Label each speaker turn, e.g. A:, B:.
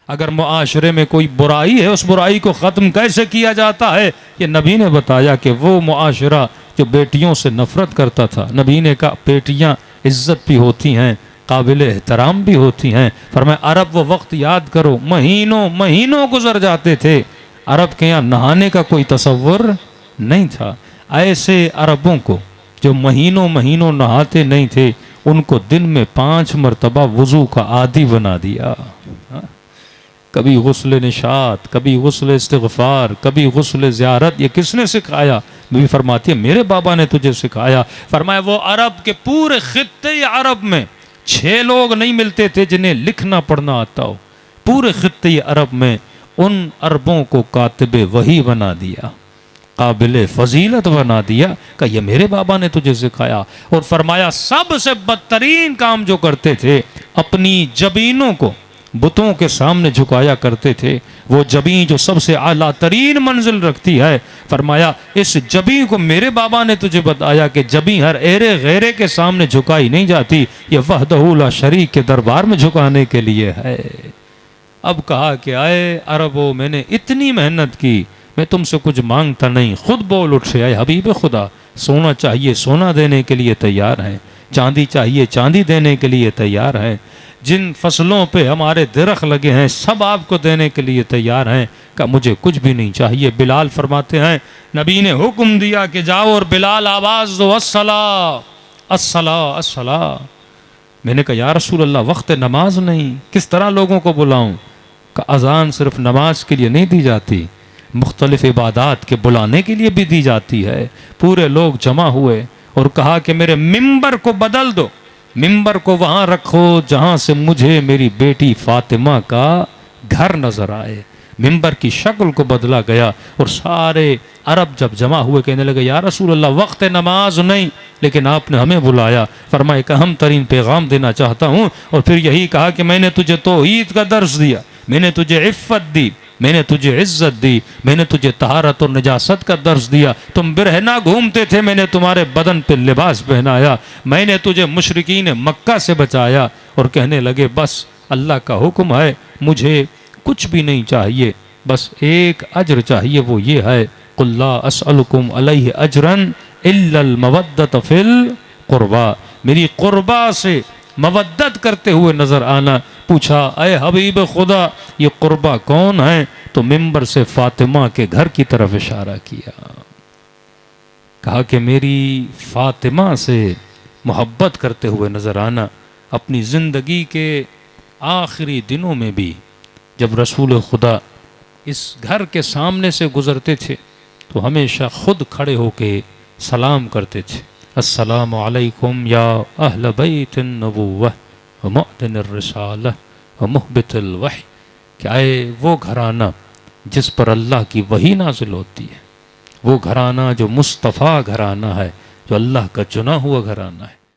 A: اگر معاشرے میں کوئی برائی ہے اس برائی کو ختم کیسے کیا جاتا ہے، یہ نبی نے بتایا کہ وہ معاشرہ جو بیٹیوں سے نفرت کرتا تھا، نبی نے کہا بیٹیاں عزت بھی ہوتی ہیں، قابل احترام بھی ہوتی ہیں۔ فرمایا عرب وہ وقت یاد کرو، مہینوں مہینوں گزر جاتے تھے، عرب کے یہاں نہانے کا کوئی تصور نہیں تھا۔ ایسے عربوں کو جو مہینوں مہینوں نہاتے نہیں تھے، ان کو دن میں 5 مرتبہ وضو کا عادی بنا دیا۔ کبھی غسل نشاط، کبھی غسل استغفار، کبھی غسل زیارت۔ یہ کس نے سکھایا؟ بیوی فرماتی ہے میرے بابا نے تجھے سکھایا۔ فرمایا وہ عرب کے پورے خطے عرب میں 6 لوگ نہیں ملتے تھے جنہیں لکھنا پڑھنا آتا ہو۔ پورے خطے عرب میں ان عربوں کو کاتب وحی بنا دیا، قابل فضیلت بنا دیا کہ یہ میرے بابا نے تجھے سکھایا۔ اور فرمایا سب سے بدترین کام جو کرتے تھے، اپنی جبینوں کو بتوں کے سامنے جھکایا کرتے تھے۔ وہ جبین جو سب سے اعلیٰ ترین منزل رکھتی ہے، فرمایا اس جبین کو میرے بابا نے تجھے بتایا کہ جبین ہر ایرے غیرے کے سامنے جھکائی نہیں جاتی، یہ وحدہ لا شریک کے دربار میں جھکانے کے لیے ہے۔ اب کہا کہ آئے عربوں، میں نے اتنی محنت کی، میں تم سے کچھ مانگتا نہیں، خود بول اٹھے اے حبیب خدا، سونا چاہیے سونا دینے کے لیے تیار ہیں، چاندی چاہیے چاندی دینے کے لیے تیار ہیں، جن فصلوں پہ ہمارے درخت لگے ہیں سب آپ کو دینے کے لیے تیار ہیں، کہ مجھے کچھ بھی نہیں چاہیے۔ بلال فرماتے ہیں نبی نے حکم دیا کہ جاؤ اور بلال آواز دو الصلاۃ الصلاۃ الصلاۃ۔ میں نے کہا یا رسول اللہ وقت نماز نہیں، کس طرح لوگوں کو بلاؤں؟ کہ اذان صرف نماز کے لیے نہیں دی جاتی، مختلف عبادات کے بلانے کے لیے بھی دی جاتی ہے۔ پورے لوگ جمع ہوئے اور کہا کہ میرے ممبر کو بدل دو، ممبر کو وہاں رکھو جہاں سے مجھے میری بیٹی فاطمہ کا گھر نظر آئے۔ ممبر کی شکل کو بدلا گیا اور سارے عرب جب جمع ہوئے کہنے لگے یا رسول اللہ وقت نماز نہیں لیکن آپ نے ہمیں بلایا۔ فرمایا کہ اہم ترین پیغام دینا چاہتا ہوں، اور پھر یہی کہا کہ میں نے تجھے توحید کا درس دیا، میں نے تجھے عفت دی، میں نے تجھے عزت دی، میں نے تجھے طہارت اور نجاست کا درس دیا، تم برہنہ گھومتے تھے میں نے تمہارے بدن پہ لباس پہنایا، میں نے تجھے مشرکین مکہ سے بچایا۔ اور کہنے لگے بس اللہ کا حکم ہے، مجھے کچھ بھی نہیں چاہیے، بس ایک اجر چاہیے، وہ یہ ہے قل لا اسألکم علیہ اجرا الا المودۃ فی القربى، میری قربا سے مودت کرتے ہوئے نظر آنا۔ پوچھا اے حبیب خدا یہ قربا کون ہے؟ تو ممبر سے فاطمہ کے گھر کی طرف اشارہ کیا، کہا کہ میری فاطمہ سے محبت کرتے ہوئے نظر آنا۔ اپنی زندگی کے آخری دنوں میں بھی جب رسول خدا اس گھر کے سامنے سے گزرتے تھے تو ہمیشہ خود کھڑے ہو کے سلام کرتے تھے، السلام علیکم یا اہل بیت النبوہ ومعدن الرسالہ ومحبت الوحی، کہ آئے وہ گھرانہ جس پر اللہ کی وحی نازل ہوتی ہے، وہ گھرانہ جو مصطفیٰ گھرانہ ہے، جو اللہ کا چنا ہوا گھرانہ ہے۔